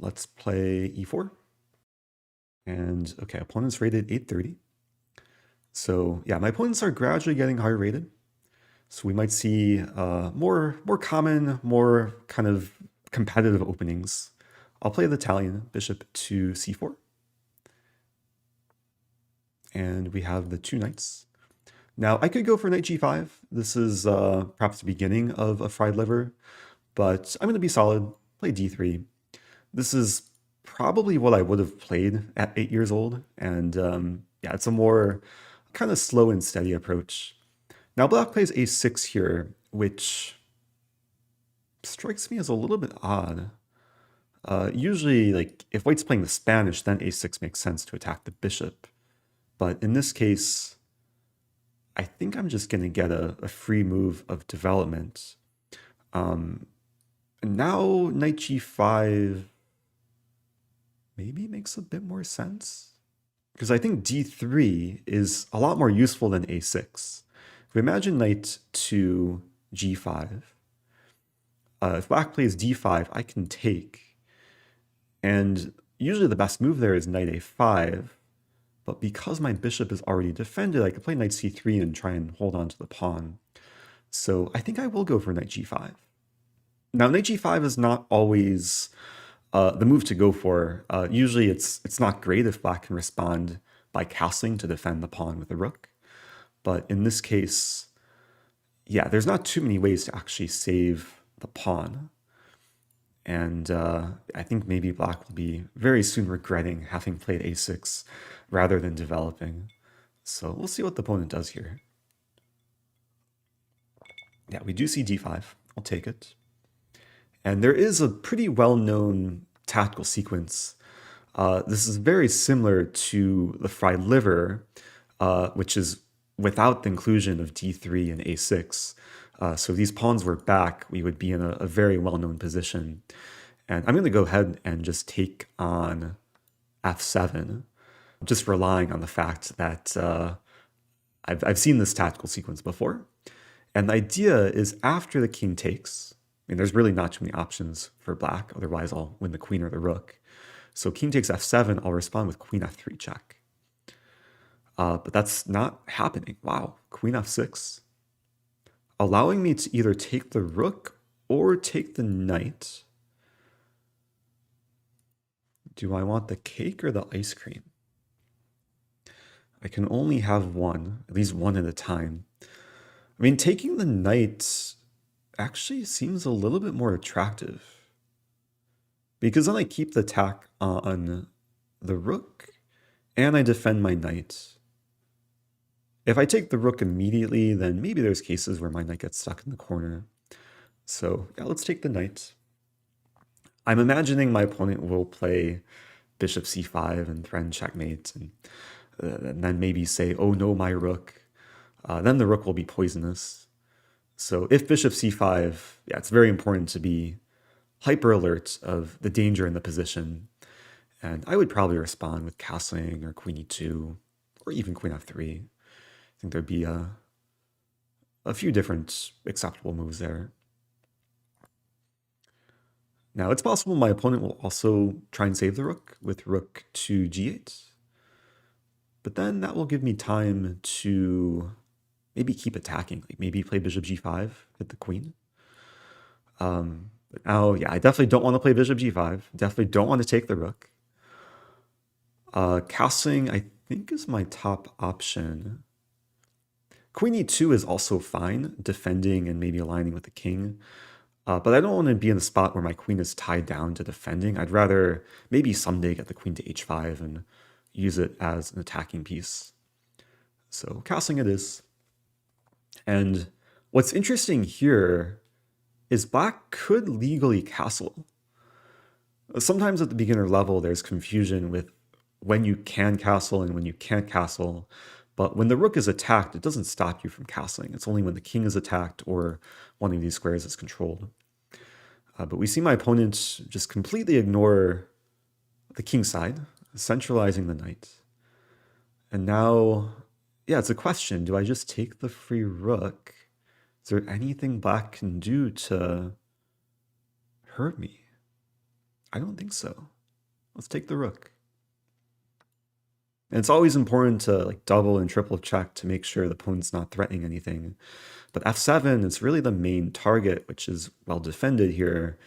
let's play e4. And okay, opponent's rated 830. So yeah, my opponents are gradually getting higher rated. So we might see more common, more kind of competitive openings. I'll play the Italian, bishop to c4. And we have the two knights. Now, I could go for knight g5. This is perhaps the beginning of a fried liver, but I'm going to be solid, play d3. This is probably what I would have played at 8 years old, and yeah, it's a more kind of slow and steady approach. Now, black plays a6 here, which strikes me as a little bit odd. Usually, like, if white's playing the Spanish, then a6 makes sense to attack the bishop. But in this case, I think I'm just going to get a free move of development. And now knight g5 maybe makes a bit more sense. Because I think d3 is a lot more useful than a6. If we imagine knight to g5, if black plays d5, I can take. And usually the best move there is knight a5. But because my bishop is already defended, I could play knight c3 and try and hold on to the pawn. So I think I will go for knight g5. Now, knight g5 is not always the move to go for. Usually it's not great if black can respond by castling to defend the pawn with the rook. But in this case, yeah, there's not too many ways to actually save the pawn. And I think maybe black will be very soon regretting having played a6 rather than developing. So we'll see what the opponent does here. Yeah, we do see d5. I'll take it. And there is a pretty well-known tactical sequence. This is very similar to the fried liver, which is without the inclusion of d3 and a6. So if these pawns were back, we would be in a very well-known position. And I'm going to go ahead and just take on f7, just relying on the fact that I've seen this tactical sequence before. And the idea is after the king takes, I mean, there's really not too many options for black, otherwise I'll win the queen or the rook. So king takes f7, I'll respond with queen f3 check. But that's not happening. Wow, queen f6. Allowing me to either take the rook or take the knight. Do I want the cake or the ice cream? I can only have one, at least one at a time. I mean, taking the knight actually seems a little bit more attractive. Because then I keep the attack on the rook, and I defend my knight. If I take the rook immediately, then maybe there's cases where my knight gets stuck in the corner. So yeah, let's take the knight. I'm imagining my opponent will play bishop c5 and threaten checkmate, and then maybe say, oh no, my rook. Then the rook will be poisonous. So if bishop c5, yeah, it's very important to be hyper alert of the danger in the position. And I would probably respond with castling or queen e2 or even queen f3. I think there'd be a few different acceptable moves there. Now, it's possible my opponent will also try and save the rook with rook to g8. But then that will give me time to maybe keep attacking, like maybe play bishop g5, hit the queen. But now, yeah, I definitely don't want to play bishop g5. Definitely don't want to take the rook. Castling, I think, is my top option. Queen e2 is also fine, defending and maybe aligning with the king. But I don't want to be in a spot where my queen is tied down to defending. I'd rather maybe someday get the queen to h5 and use it as an attacking piece. So castling it is. And what's interesting here is black could legally castle. Sometimes at the beginner level, there's confusion with when you can castle and when you can't castle. But when the rook is attacked, it doesn't stop you from castling. It's only when the king is attacked or one of these squares is controlled. But we see my opponent just completely ignore the king side, centralizing the knight. And now, yeah, it's a question. Do I just take the free rook? Is there anything black can do to hurt me? I don't think so. Let's take the rook. And it's always important to like double and triple check to make sure the opponent's not threatening anything. But f7 is really the main target, which is well defended here.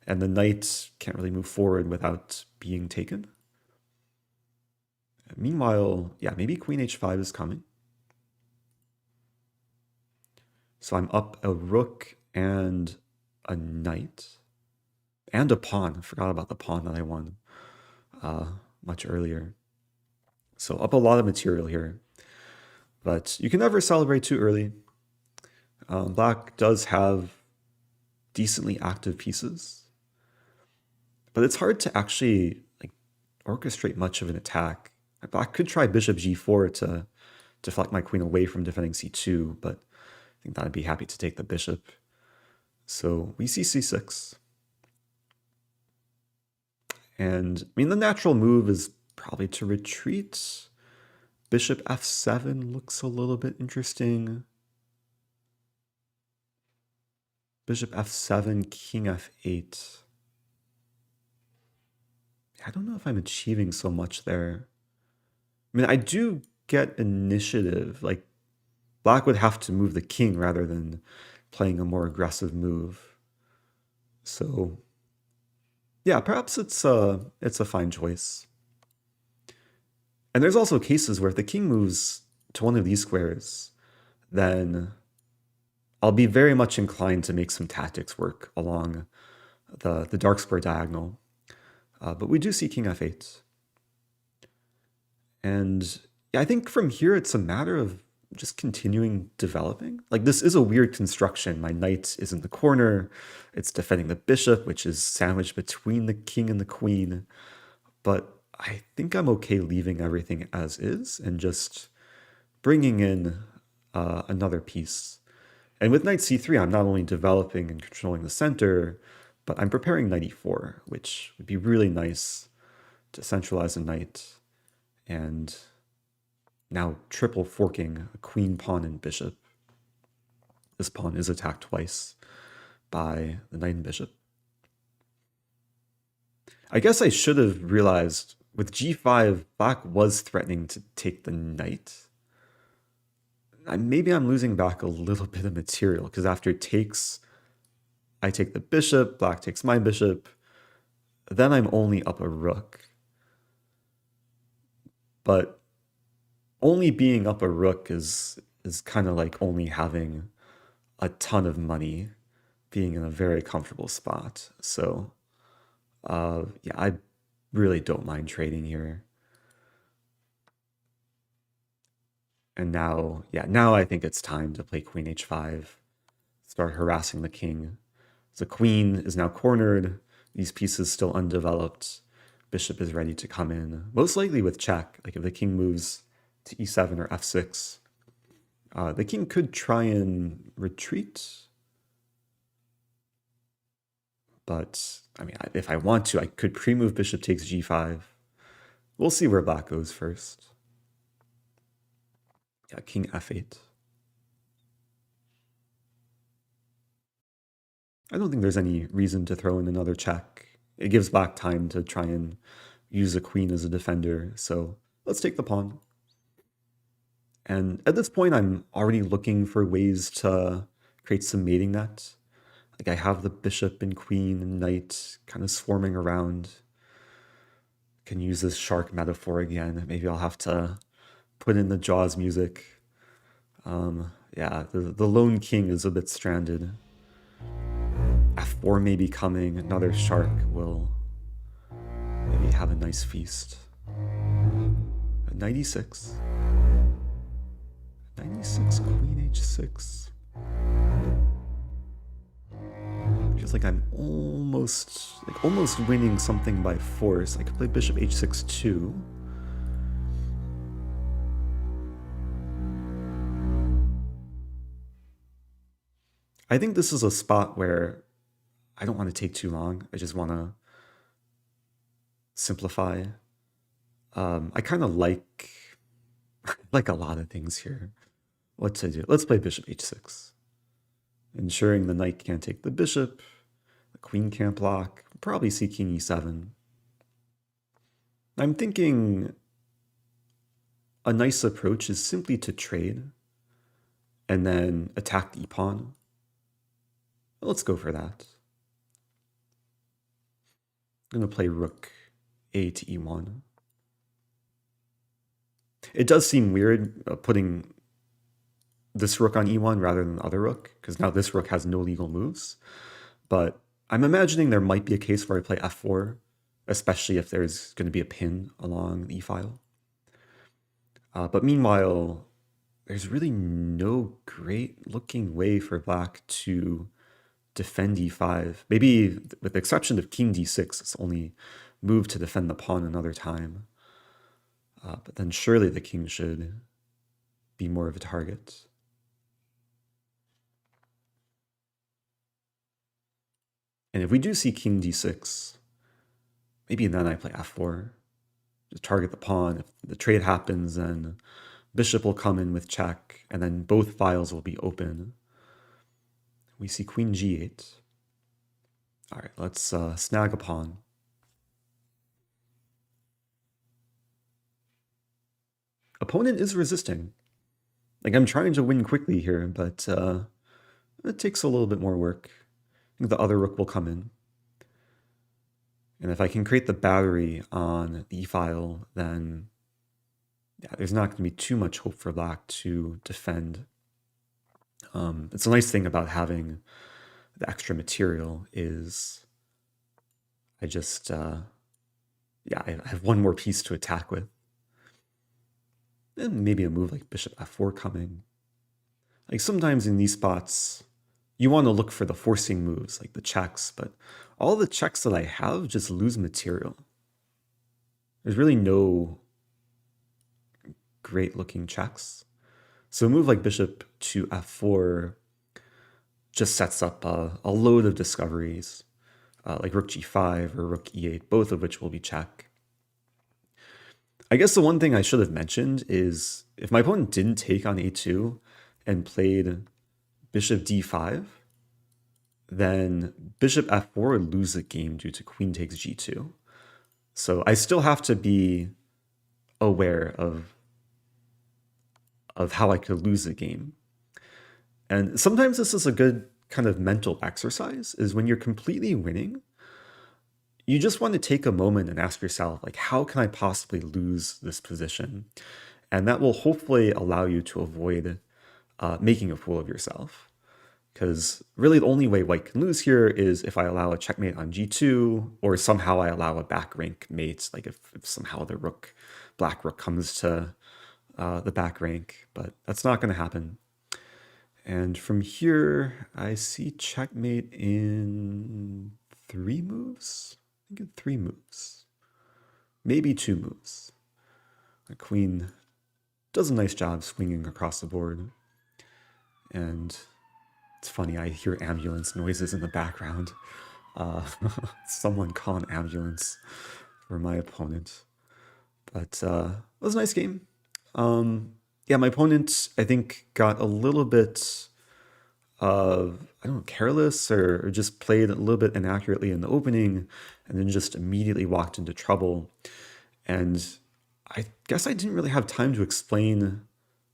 And the knight can't really move forward without being taken. Meanwhile, yeah, maybe queen h5 is coming. So I'm up a rook and a knight. And a pawn. I forgot about the pawn that I won much earlier. So up a lot of material here. But you can never celebrate too early. Black does have decently active pieces. But it's hard to actually like orchestrate much of an attack. Black could try bishop g4 to deflect my queen away from defending c2, but I think that I'd be happy to take the bishop. So we see c6. And I mean, the natural move is probably to retreat. Bishop f7 looks a little bit interesting. Bishop f7, king f8. I don't know if I'm achieving so much there. I mean, I do get initiative. Like, black would have to move the king rather than playing a more aggressive move. So, yeah, perhaps it's a fine choice. And there's also cases where if the king moves to one of these squares, then I'll be very much inclined to make some tactics work along the dark square diagonal. But we do see king f8. And yeah, I think from here it's a matter of just continuing developing. Like, this is a weird construction. My knight is in the corner. It's defending the bishop, which is sandwiched between the king and the queen. But I think I'm okay leaving everything as is and just bringing in another piece. And with knight c3, I'm not only developing and controlling the center, but I'm preparing knight e4, which would be really nice to centralize a knight. And now triple forking a queen, pawn, and bishop. This pawn is attacked twice by the knight and bishop. I guess I should have realized with g5, black was threatening to take the knight. Maybe I'm losing back a little bit of material, because after it takes, I take the bishop, black takes my bishop, then I'm only up a rook. But only being up a rook is kind of like only having a ton of money, being in a very comfortable spot. So yeah, I really don't mind trading here. And now, yeah, now I think it's time to play queen h5, start harassing the king. The queen is now cornered, these pieces still undeveloped. Bishop is ready to come in, most likely with check. Like if the king moves to e7 or f6, the king could try and retreat. But I mean, if I want to, I could pre-move bishop takes g5. We'll see where black goes first. Yeah, king f8. I don't think there's any reason to throw in another check. It gives black time to try and use the queen as a defender, so let's take the pawn. And at this point, I'm already looking for ways to create some mating net. Like I have the bishop and queen and knight kind of swarming around. Can use this shark metaphor again. Maybe I'll have to put in the Jaws music. Yeah, the lone king is a bit stranded. f4 may be coming. Another shark will maybe have a nice feast. A knight e6. 96, queen h6. Feels like I'm almost winning something by force. I could play bishop h6 too. I think this is a spot where I don't want to take too long. I just want to simplify. I kind of like a lot of things here. What to do? Let's play bishop h6. Ensuring the knight can't take the bishop. The queen can't block. probably see king e7. I'm thinking a nice approach is simply to trade and then attack the e-pawn. Let's go for that. I'm going to play rook a to e1. It does seem weird putting this rook on e1 rather than the other rook, because now this rook has no legal moves. But I'm imagining there might be a case where I play f4, especially if there's going to be a pin along the e-file. But meanwhile, there's really no great looking way for black to defend e5. Maybe with the exception of king d6, it's only move to defend the pawn another time. But then surely the king should be more of a target. And if we do see king d6, maybe then I play f4 to target the pawn. If the trade happens, then bishop will come in with check, and then both files will be open. We see queen g8. All right, let's snag a pawn. Opponent is resisting. Like, I'm trying to win quickly here, but it takes a little bit more work. I think the other rook will come in. And if I can create the battery on the e-file, then yeah, there's not going to be too much hope for black to defend. It's a nice thing about having the extra material is I just, yeah, I have one more piece to attack with. And maybe a move like bishop f4 coming. Like sometimes in these spots, you want to look for the forcing moves, like the checks, but all the checks that I have just lose material. There's really no great looking checks. So a move like bishop to f4 just sets up a load of discoveries, like rook g5 or rook e8, both of which will be check. I guess the one thing I should have mentioned is if my opponent didn't take on a2 and played bishop d5, then bishop f4 would lose the game due to queen takes g2. So I still have to be aware of how I could lose the game. And sometimes this is a good kind of mental exercise, is when you're completely winning, you just want to take a moment and ask yourself, like, how can I possibly lose this position? And that will hopefully allow you to avoid making a fool of yourself. Because really the only way white can lose here is if I allow a checkmate on g2, or somehow I allow a back rank mate, like if somehow the black rook comes to the back rank, but that's not going to happen. And from here, I see checkmate in 3 moves. I think in 3 moves, maybe 2 moves. The queen does a nice job swinging across the board. And it's funny, I hear ambulance noises in the background. Someone call an ambulance for my opponent. But it was a nice game. Yeah, my opponent, I think, got a little bit of, I don't know, careless or just played a little bit inaccurately in the opening and then just immediately walked into trouble. And I guess I didn't really have time to explain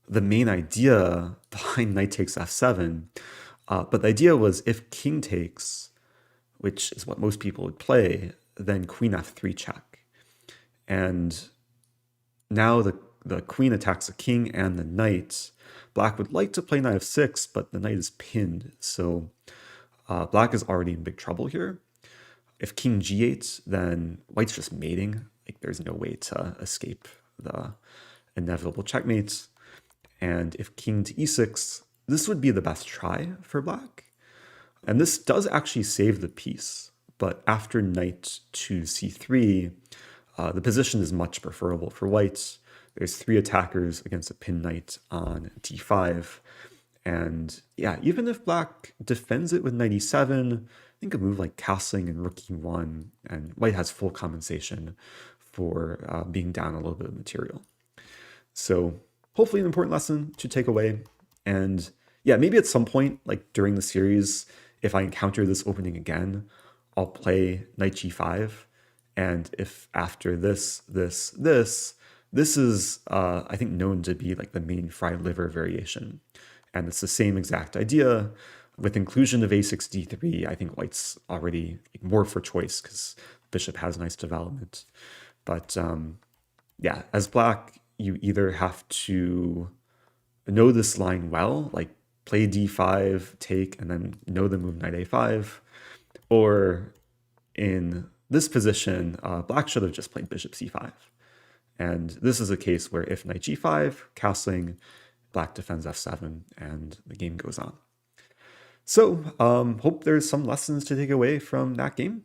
the main idea behind knight takes f7. But the idea was if king takes, which is what most people would play, then queen f3 check. And now the queen attacks the king and the knight. Black would like to play knight f6, but the knight is pinned. So black is already in big trouble here. If king g8, then white's just mating. Like there's no way to escape the inevitable checkmates. And if king to e6, this would be the best try for black. And this does actually save the piece. But after knight to c3, the position is much preferable for white. There's 3 attackers against a pin knight on d5. And yeah, even if black defends it with knight e7, I think a move like castling and rook e1, and white has full compensation for being down a little bit of material. So hopefully an important lesson to take away. And yeah, maybe at some point, like during the series, if I encounter this opening again, I'll play knight g5, and if after this is, I think, known to be like the main fried liver variation. And it's the same exact idea. With inclusion of a6 d3, I think white's already more for choice because bishop has nice development. But yeah, as black, you either have to know this line well, like play d5, take, and then know the move knight a5, or in this position, black should have just played bishop c5. And this is a case where if knight g5, castling, black defends f7, and the game goes on. So hope there's some lessons to take away from that game.